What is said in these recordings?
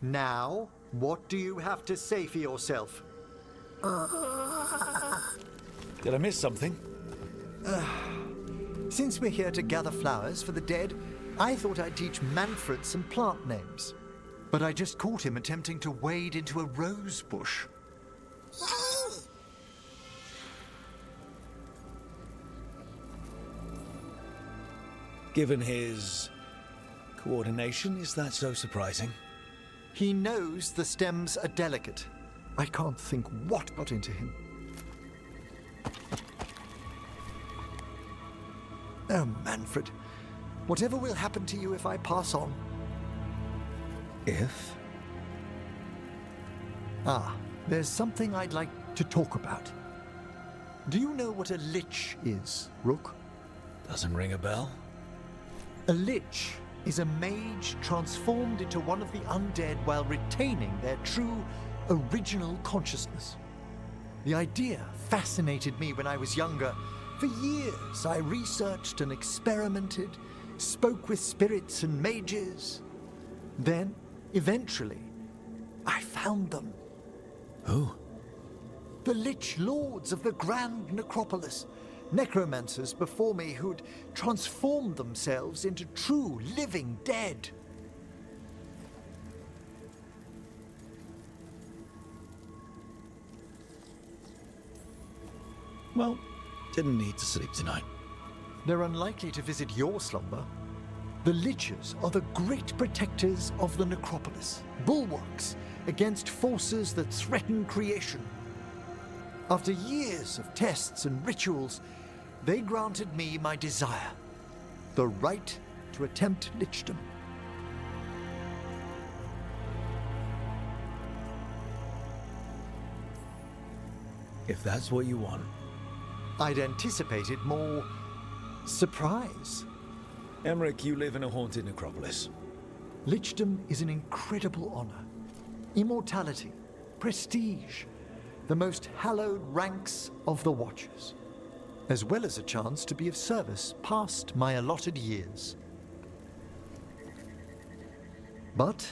Now, what do you have to say for yourself? Did I miss something? Since we're here to gather flowers for the dead, I thought I'd teach Manfred some plant names. But I just caught him attempting to wade into a rose bush. Given his coordination, is that so surprising? He knows the stems are delicate. I can't think what got into him. Oh, Manfred. Whatever will happen to you if I pass on? If? There's something I'd like to talk about. Do you know what a lich is, Rook? Doesn't ring a bell? A lich is a mage transformed into one of the undead while retaining their true, original consciousness. The idea fascinated me when I was younger. For years, I researched and experimented, spoke with spirits and mages. Then, eventually, I found them. Who? The Lich Lords of the Grand Necropolis. Necromancers before me who'd transformed themselves into true living dead. Well, didn't need to sleep tonight. They're unlikely to visit your slumber. The Liches are the great protectors of the necropolis, bulwarks against forces that threaten creation. After years of tests and rituals, they granted me my desire, the right to attempt lichdom. If that's what you want. I'd anticipated more surprise. Emmerich, you live in a haunted necropolis. Lichdom is an incredible honor. Immortality, prestige, the most hallowed ranks of the Watchers, as well as a chance to be of service past my allotted years. But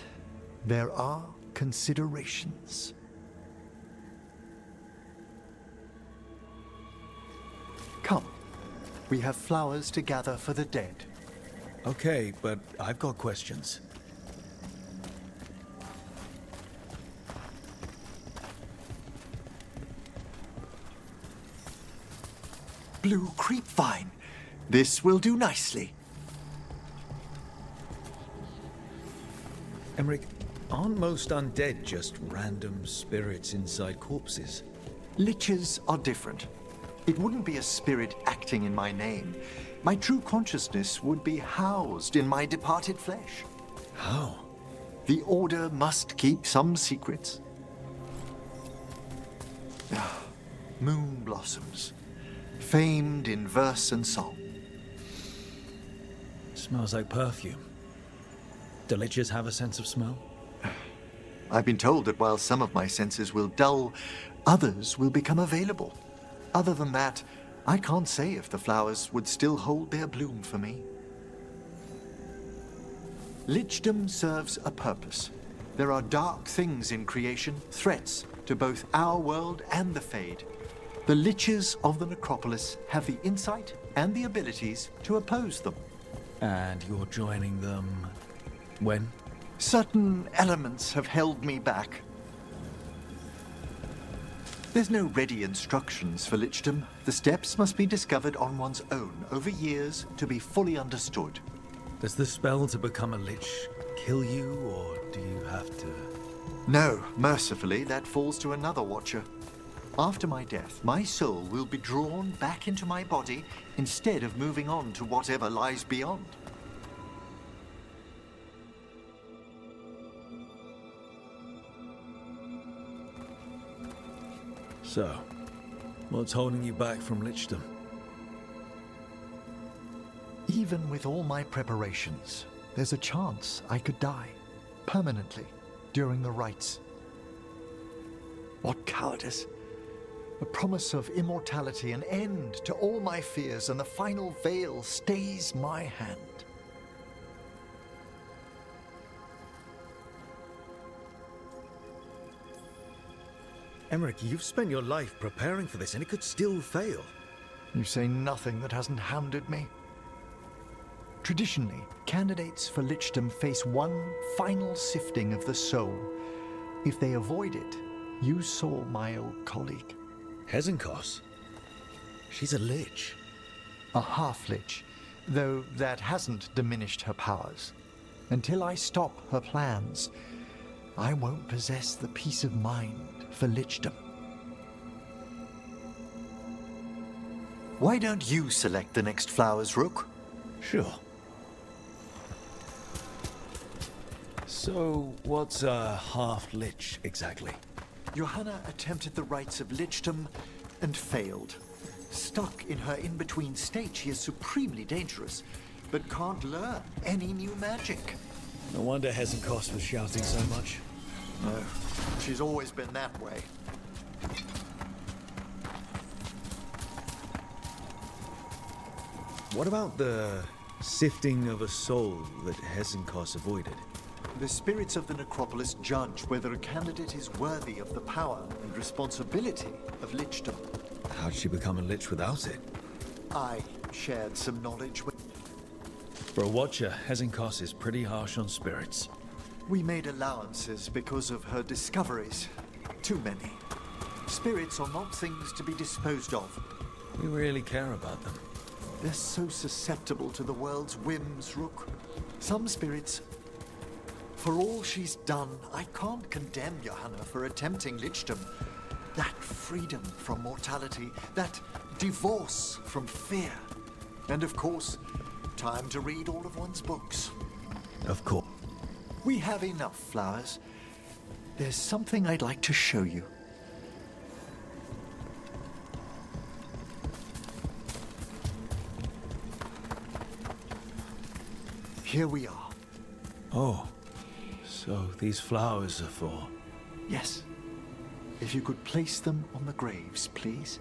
there are considerations. Come, we have flowers to gather for the dead. Okay, but I've got questions. Blue creepvine. This will do nicely. Emmerich, aren't most undead just random spirits inside corpses? Liches are different. It wouldn't be a spirit acting in my name. My true consciousness would be housed in my departed flesh. How? The Order must keep some secrets. Moon blossoms, famed in verse and song. Smells like perfume. Do liches have a sense of smell? I've been told that while some of my senses will dull, others will become available. Other than that, I can't say if the flowers would still hold their bloom for me. Lichdom serves a purpose. There are dark things in creation, threats to both our world and the Fade. The Liches of the Necropolis have the insight and the abilities to oppose them. And you're joining them when? Certain elements have held me back. There's no ready instructions for lichdom. The steps must be discovered on one's own over years to be fully understood. Does the spell to become a lich kill you, or do you have to? No, mercifully, that falls to another watcher. After my death, my soul will be drawn back into my body instead of moving on to whatever lies beyond. So, what's holding you back from lichdom? Even with all my preparations, there's a chance I could die permanently during the rites. What cowardice! A promise of immortality, an end to all my fears, and the final veil stays my hand. Emmerich, you've spent your life preparing for this, and it could still fail. You say nothing that hasn't hounded me. Traditionally, candidates for lichdom face one final sifting of the soul. If they avoid it, you saw my old colleague. Hezenkos? She's a lich. A half-lich, though that hasn't diminished her powers. Until I stop her plans, I won't possess the peace of mind for lichdom. Why don't you select the next flowers, Rook? Sure. So, what's a half-lich exactly? Johanna attempted the rites of lichdom and failed. Stuck in her in-between state, she is supremely dangerous, but can't learn any new magic. No wonder Hezenkos was shouting so much. No, she's always been that way. What about the sifting of a soul that Hezenkos avoided? The spirits of the necropolis judge whether a candidate is worthy of the power and responsibility of lichdom. How'd she become a lich without it? I shared some knowledge with... For a watcher, Hezenkos is pretty harsh on spirits. We made allowances because of her discoveries. Too many. Spirits are not things to be disposed of. We really care about them. They're so susceptible to the world's whims, Rook. Some spirits... For all she's done, I can't condemn Johanna for attempting lichdom. That freedom from mortality, that divorce from fear. And of course, time to read all of one's books. Of course. We have enough flowers. There's something I'd like to show you. Here we are. Oh, so these flowers are for... Yes. If you could place them on the graves, please.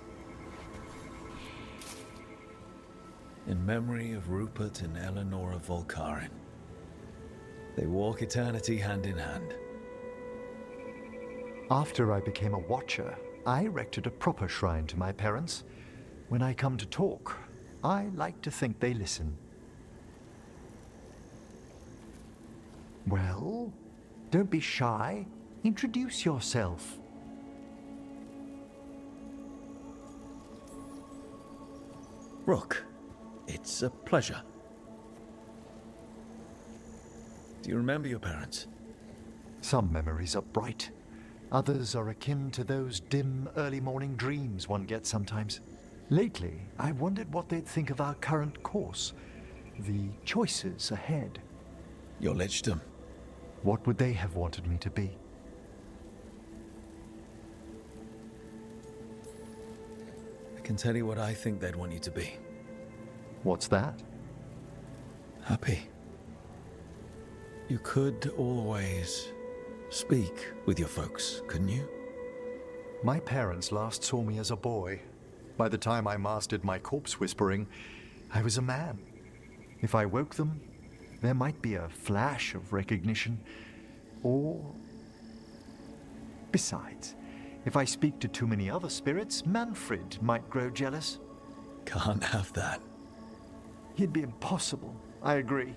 In memory of Rupert and Eleanor of Volkaren. They walk eternity hand in hand. After I became a watcher, I erected a proper shrine to my parents. When I come to talk, I like to think they listen. Well, don't be shy. Introduce yourself. Rook, it's a pleasure. Do you remember your parents? Some memories are bright. Others are akin to those dim early morning dreams one gets sometimes. Lately, I wondered what they'd think of our current course, the choices ahead. Your lichdom. What would they have wanted me to be? I can tell you what I think they'd want you to be. What's that? Happy. You could always speak with your folks, couldn't you? My parents last saw me as a boy. By the time I mastered my corpse whispering, I was a man. If I woke them, there might be a flash of recognition, or... Besides, if I speak to too many other spirits, Manfred might grow jealous. Can't have that. It'd be impossible, I agree.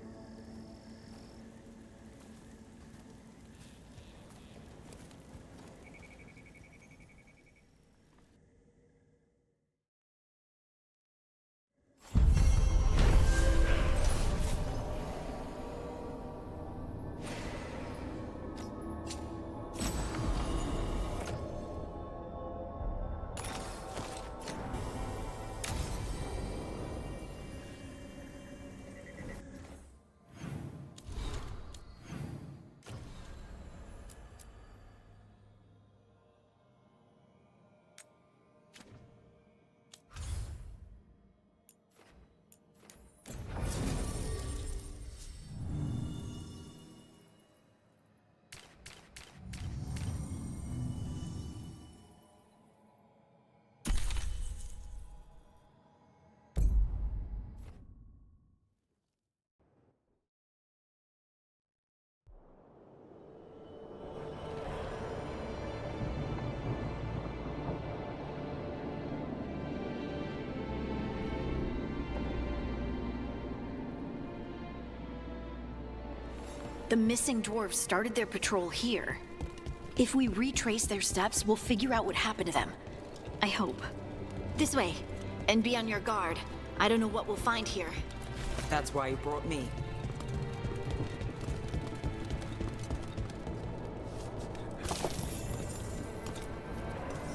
The missing dwarves started their patrol here. If we retrace their steps, we'll figure out what happened to them. I hope. This way, and be on your guard. I don't know what we'll find here. That's why you brought me.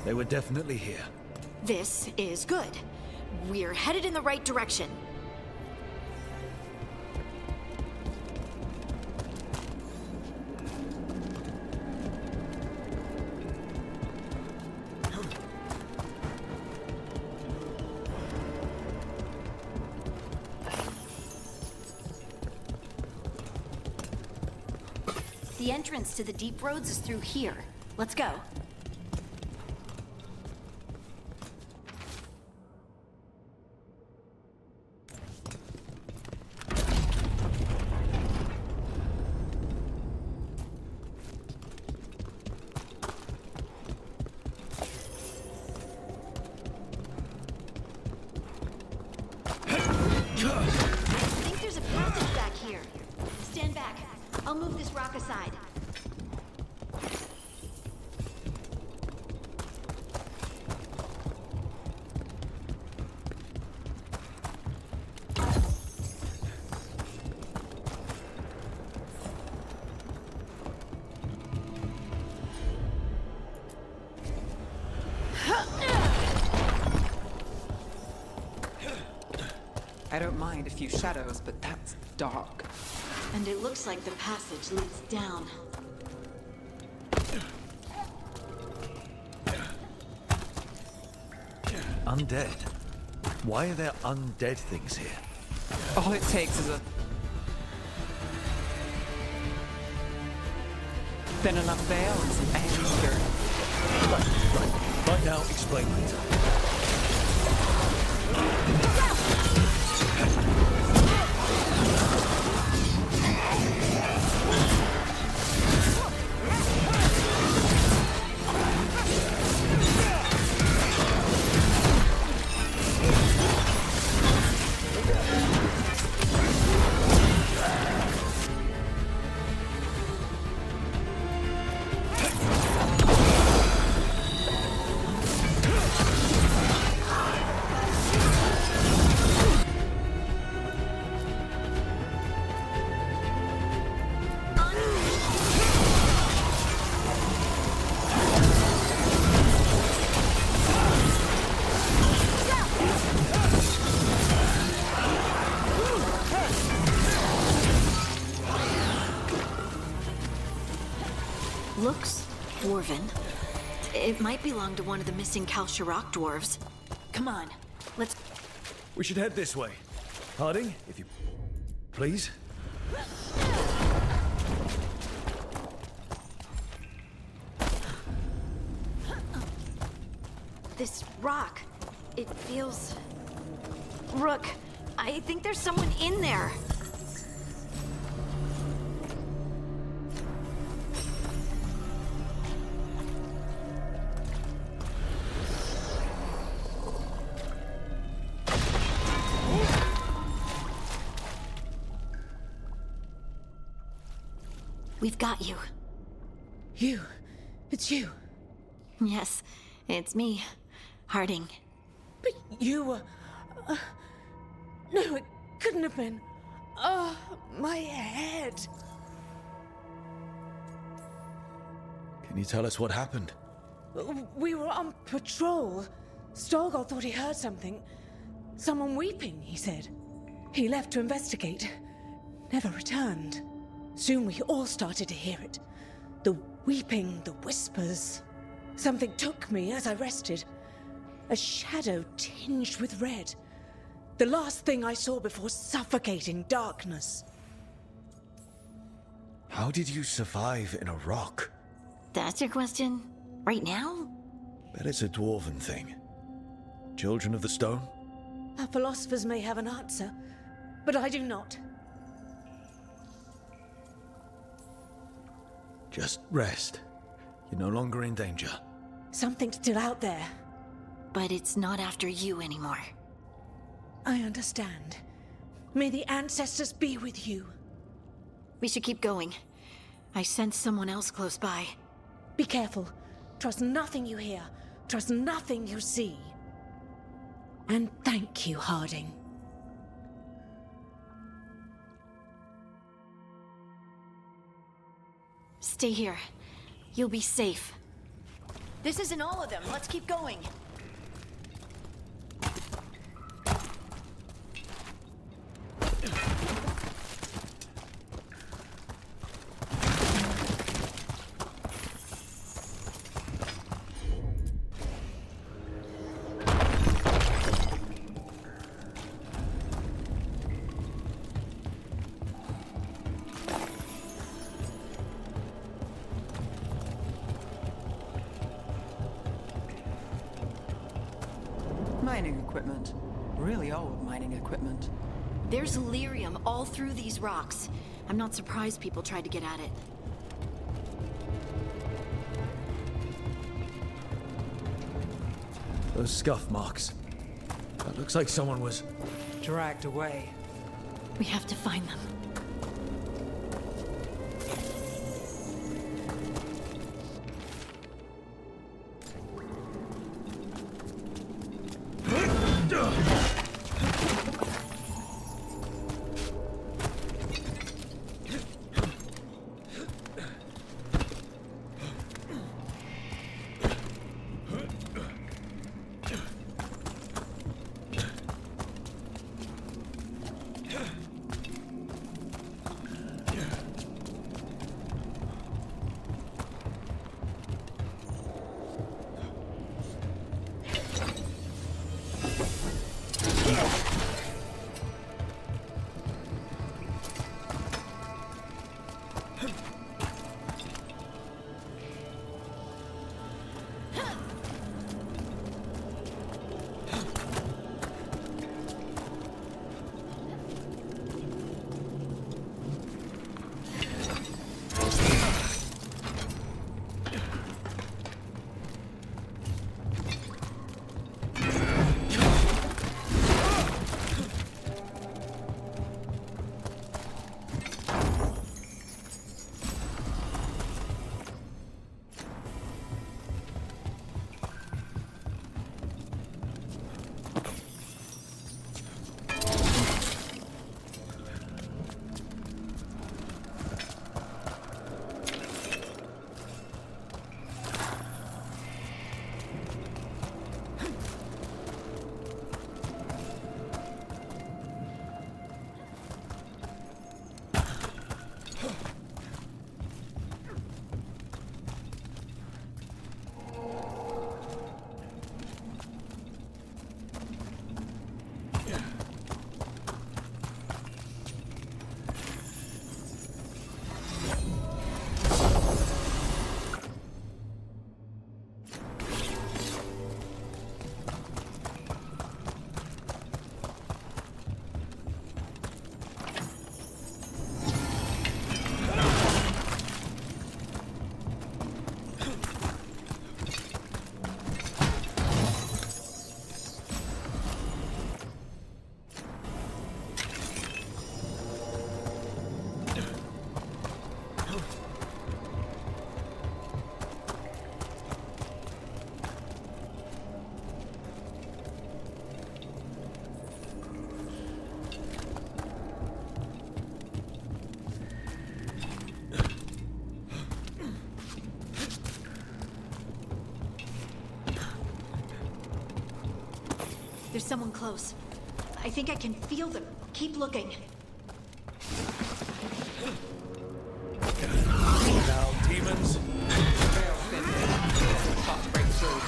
They were definitely here. This is good. We're headed in the right direction. The entrance to the deep roads is through here. Let's go. I think there's a passage back here. Stand back. I'll move this rock aside. I don't mind a few shadows, but that's dark. And it looks like the passage leads down. Undead? Why are there undead things here? All it takes is a... thin enough veil and some anger. Right now, explain later. Looks dwarven. It might belong to one of the missing Kalsharok dwarves. Come on, let's... We should head this way. Harding, if you... please? This rock, it feels... Rook, I think there's someone in there. We've got you. You? It's you? Yes, it's me, Harding. But you were... no, it couldn't have been. Oh, my head. Can you tell us what happened? We were on patrol. Stolgol thought he heard something. Someone weeping, he said. He left to investigate. Never returned. Soon we all started to hear it. The weeping, the whispers. Something took me as I rested. A shadow tinged with red. The last thing I saw before suffocating darkness. How did you survive in a rock? That's your question? Right now? Bet it's a dwarven thing. Children of the Stone? Our philosophers may have an answer, but I do not. Just rest. You're no longer in danger. Something's still out there. But it's not after you anymore. I understand. May the ancestors be with you. We should keep going. I sense someone else close by. Be careful. Trust nothing you hear. Trust nothing you see. And thank you, Harding. Stay here. You'll be safe. This isn't all of them. Let's keep going. Mining equipment. Really old mining equipment. There's lyrium all through these rocks. I'm not surprised people tried to get at it. Those scuff marks. That looks like someone was... Dragged away. We have to find them. There's someone close. I think I can feel them. Keep looking. Now, demons. Veil thin. About to break through.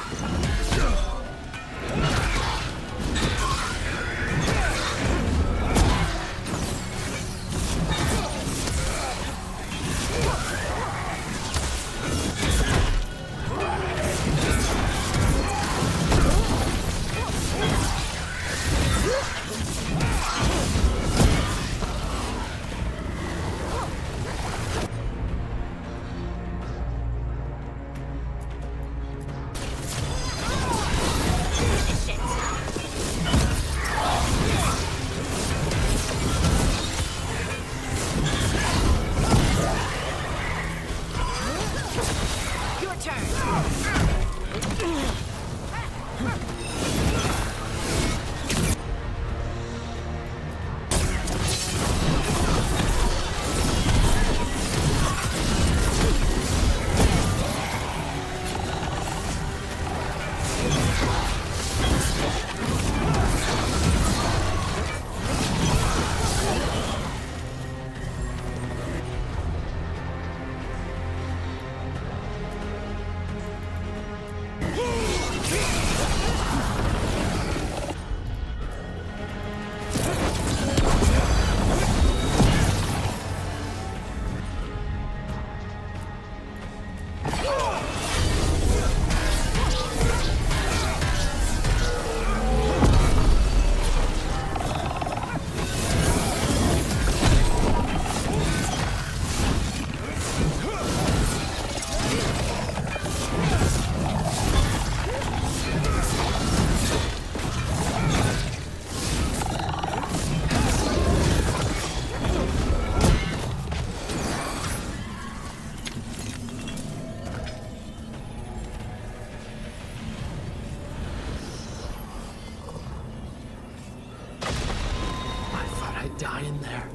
Die in there.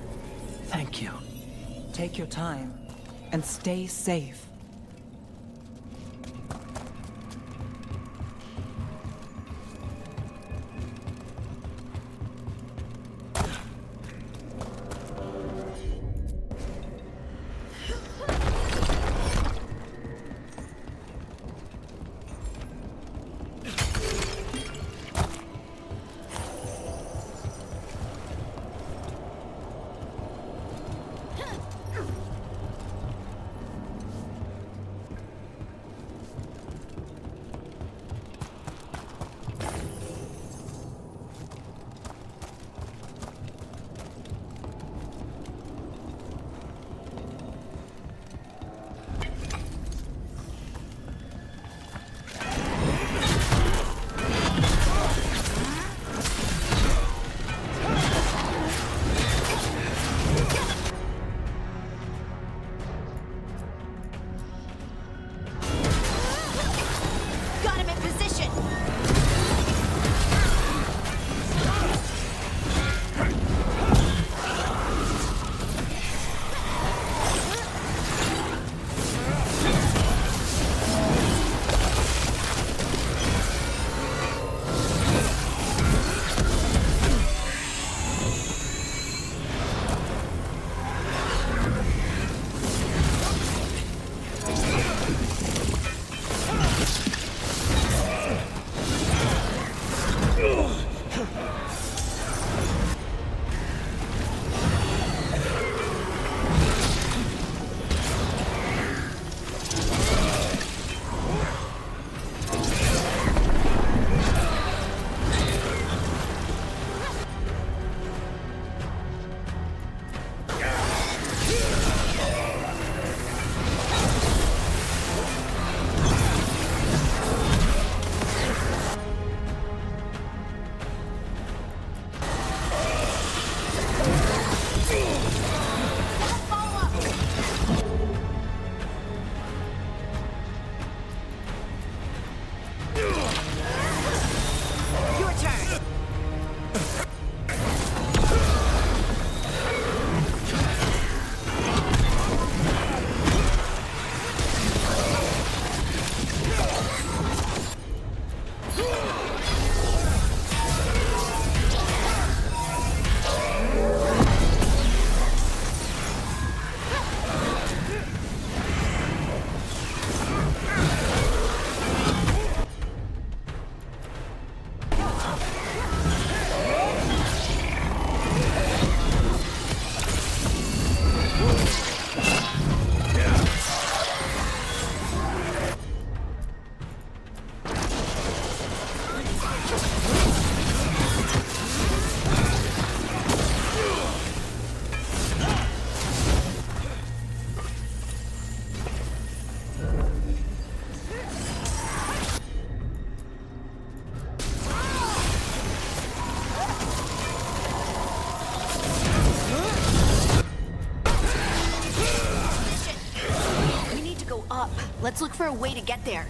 Thank you. Take your time and stay safe. Let's look for a way to get there.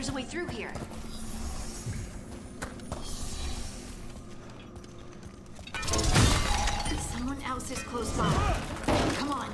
there's a way through here. Someone else is close by. Come on.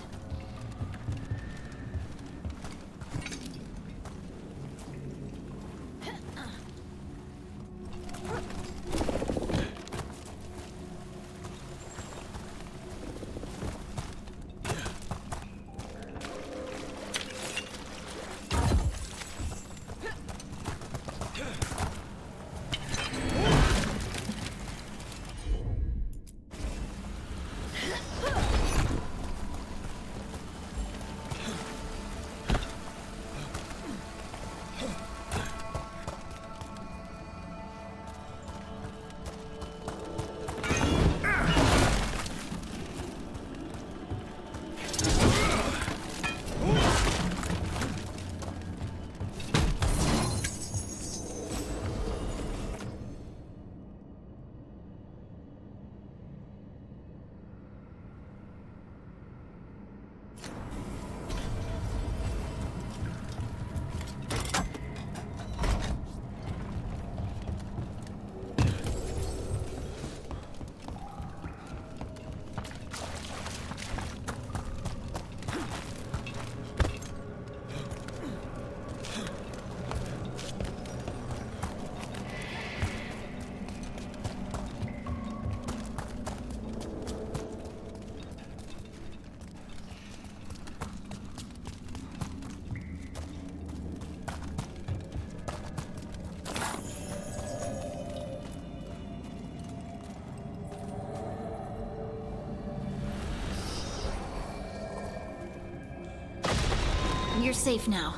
You're safe now.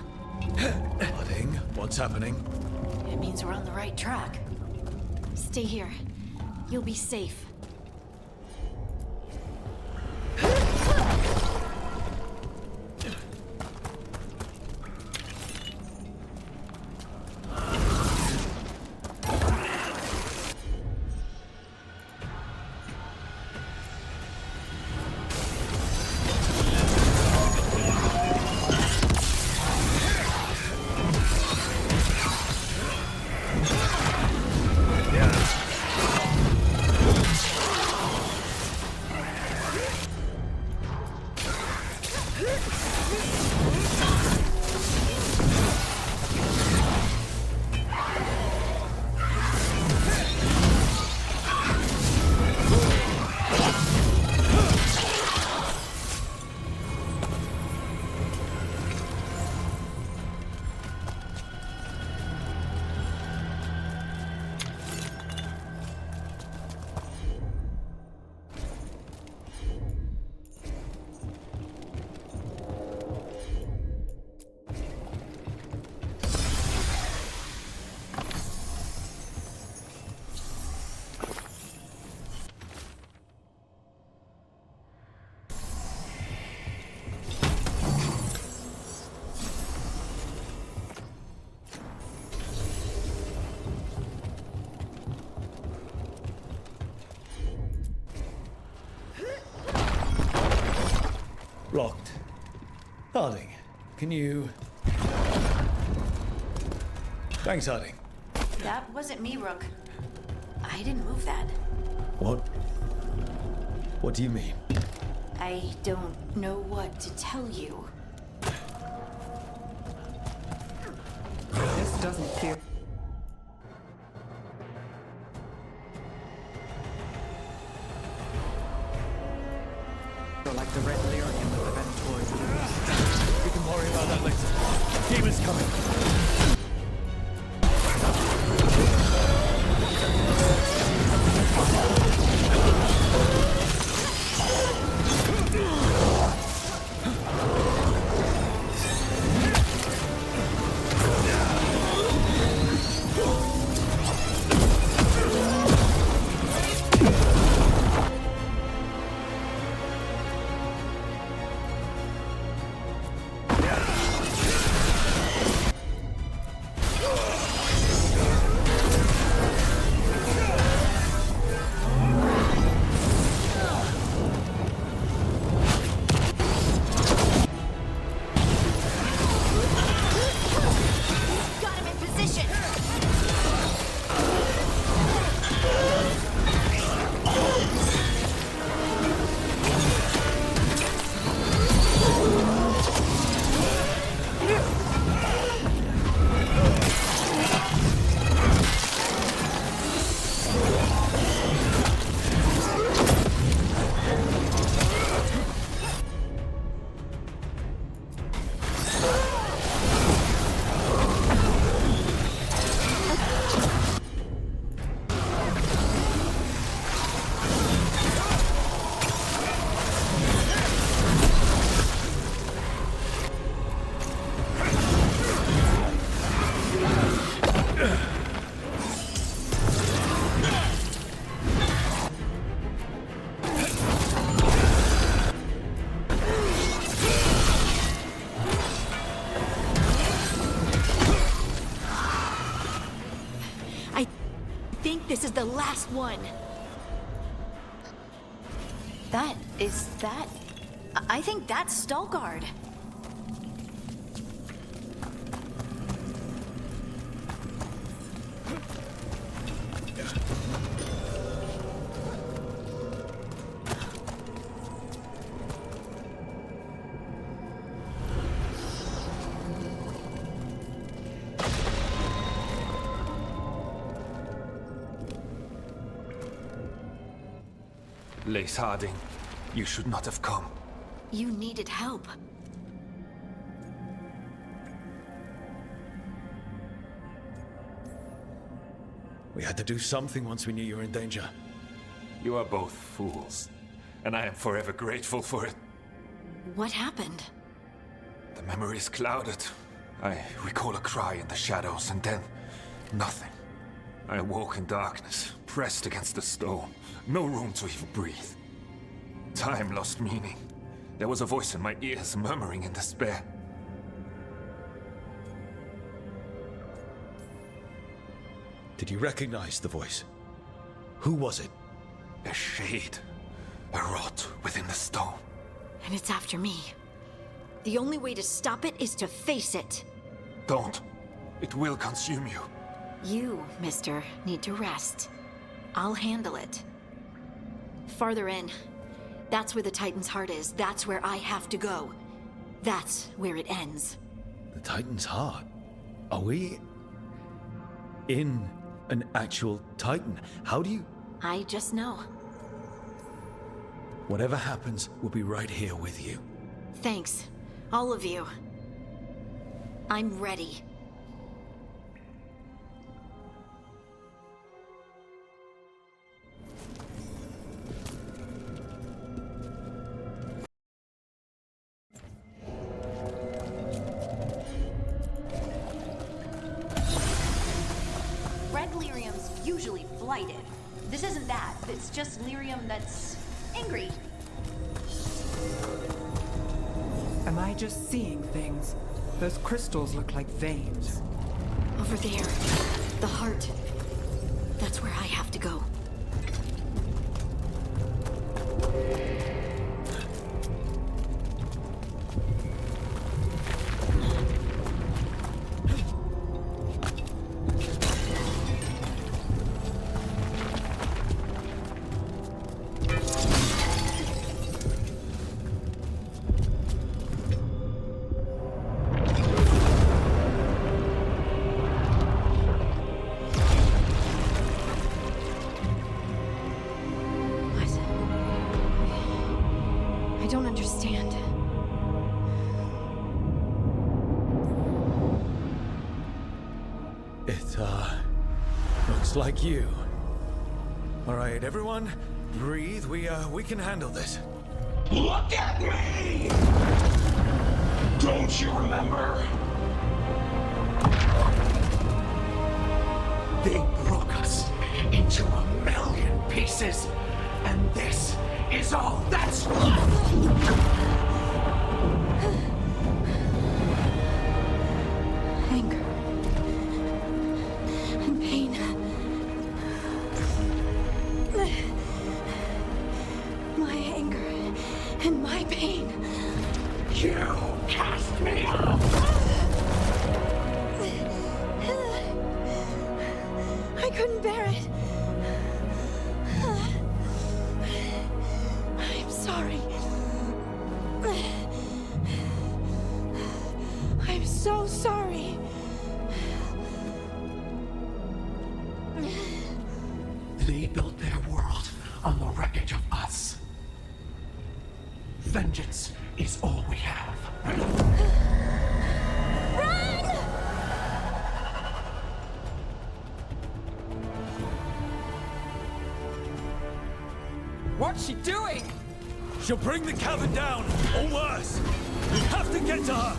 Harding, what's happening? It means we're on the right track. Stay here. You'll be safe. Locked. Harding, can you... Thanks, Harding. That wasn't me, Rook. I didn't move that. What? What do you mean? I don't know what to tell you. This doesn't feel... like the red lyrium of the Ventoid lose. We can worry about that later. Demons coming. this is the last one. That? I think that's Veilguard. Lace Harding, you should not have come. You needed help. We had to do something once we knew you were in danger. You are both fools, and I am forever grateful for it. What happened? The memory is clouded. I recall a cry in the shadows, and then nothing. I awoke in darkness, pressed against the stone. No room to even breathe. Time lost meaning. There was a voice in my ears murmuring in despair. Did you recognize the voice? Who was it? A shade. A rot within the stone. And it's after me. The only way to stop it is to face it. Don't. It will consume you. You, mister, need to rest. I'll handle it. Farther in. That's where the Titan's heart is. That's where I have to go. That's where it ends. The Titan's heart? Are we in an actual Titan? How do you... I just know. Whatever happens, we'll be right here with you. Thanks. All of you. I'm ready. Red lyrium's usually blighted. This isn't that. It's just lyrium that's angry. Am I just seeing things? Those crystals look like veins. Over there. The heart. That's where I have to go. I don't understand. It, looks like you. All right, everyone, breathe. We can handle this. Look at me! Don't you remember? They broke us into a million pieces, and this is all that's left! Anger. And pain. My anger and my pain. You cast me out! I couldn't bear it. I'm sorry. I'm so sorry. They built their world on the wreckage of us. Vengeance is all we have. What's she doing? She'll bring the cavern down, or worse. We have to get to her.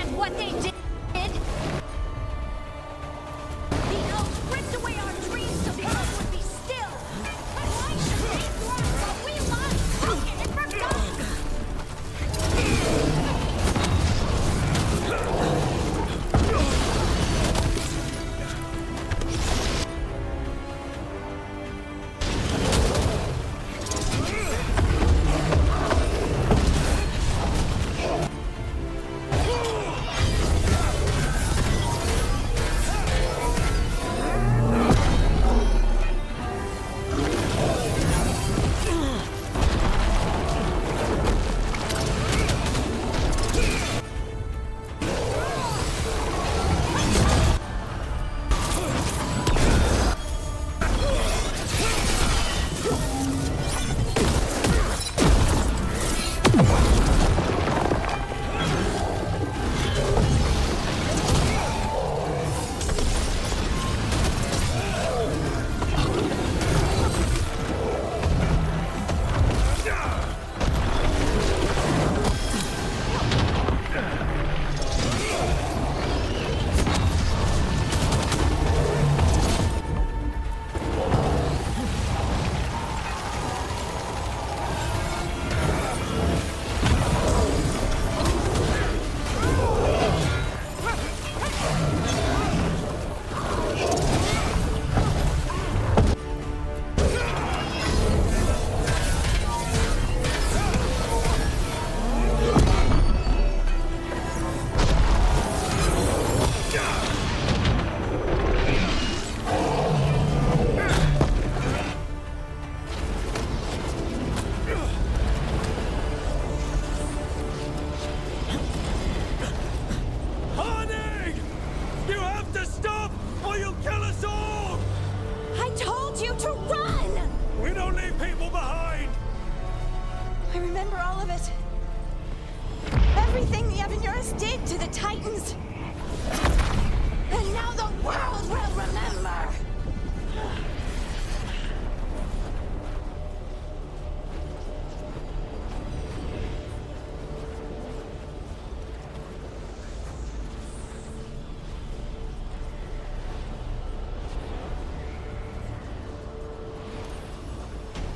understand what they did? The elves ripped away our dreams so the earth would be still. But why should we thrive while we lie broken and forgotten?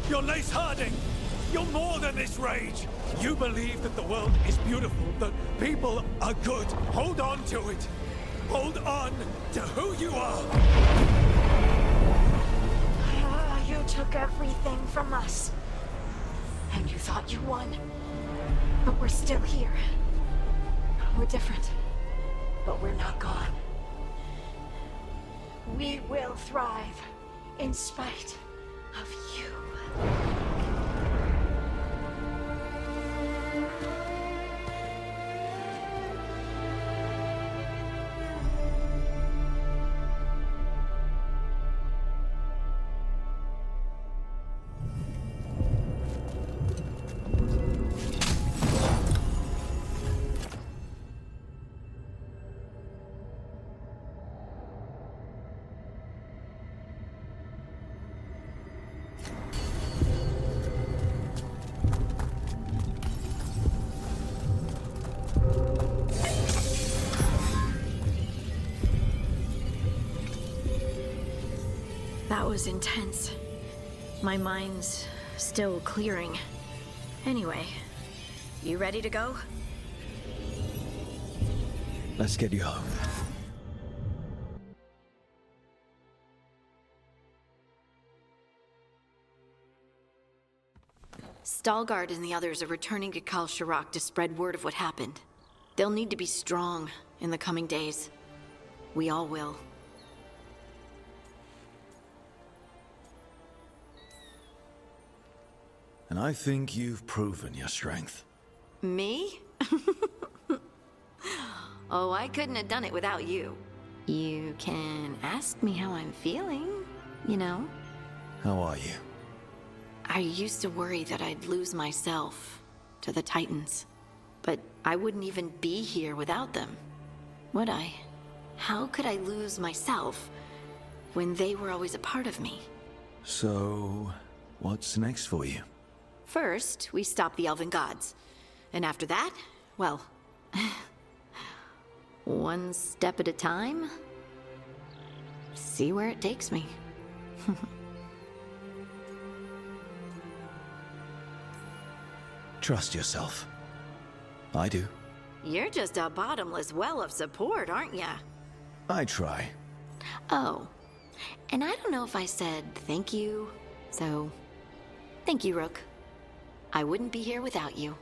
You're Lace Harding! You're more than this rage! You believe that the world is beautiful, that people are good. Hold on to it! Hold on to who you are! You took everything from us. And you thought you won. But we're still here. We're different. But we're not gone. We will thrive in spite of you. That was intense. My mind's still clearing. Anyway, you ready to go? Let's get you home. Stalgard and the others are returning to Kal Shirak to spread word of what happened. They'll need to be strong in the coming days. We all will. And I think you've proven your strength. Me? Oh, I couldn't have done it without you. You can ask me how I'm feeling, you know? How are you? I used to worry that I'd lose myself to the Titans. But I wouldn't even be here without them, would I? How could I lose myself when they were always a part of me? So, what's next for you? First, we stop the Elven Gods. And after that, well, One step at a time. See where it takes me. Trust yourself. I do. You're just a bottomless well of support, aren't ya? I try. Oh, and I don't know if I said thank you, so thank you, Rook. I wouldn't be here without you.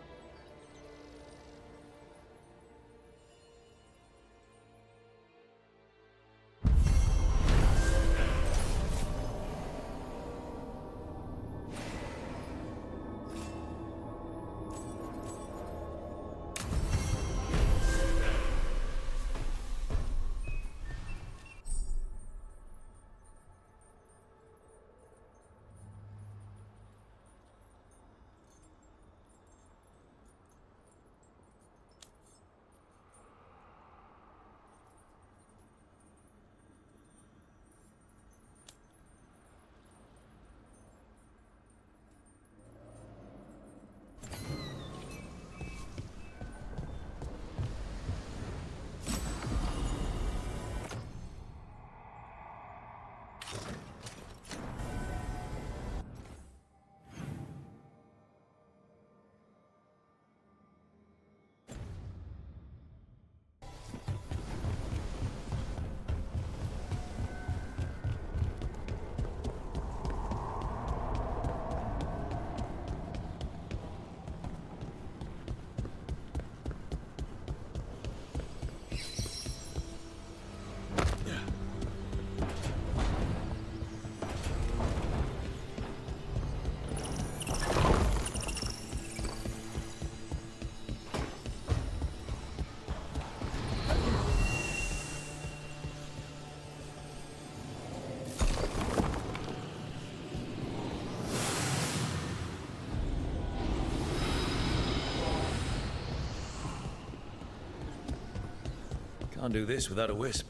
Can't do this without a wisp.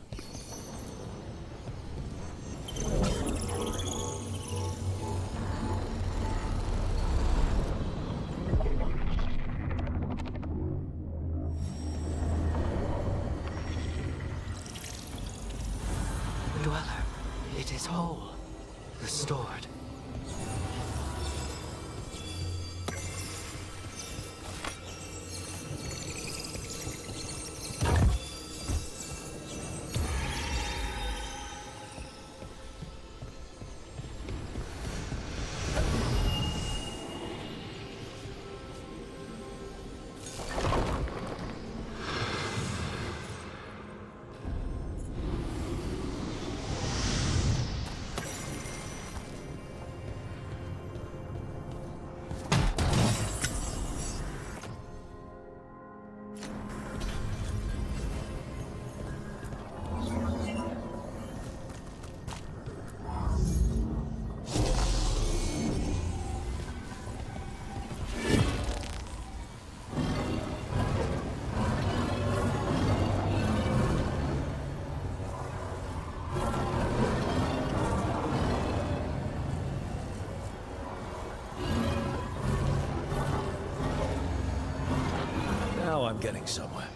Dweller, it is whole, restored. Now I'm getting somewhere.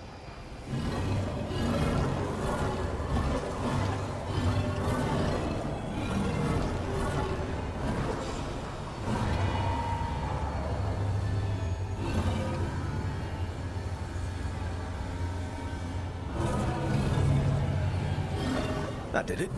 That did it.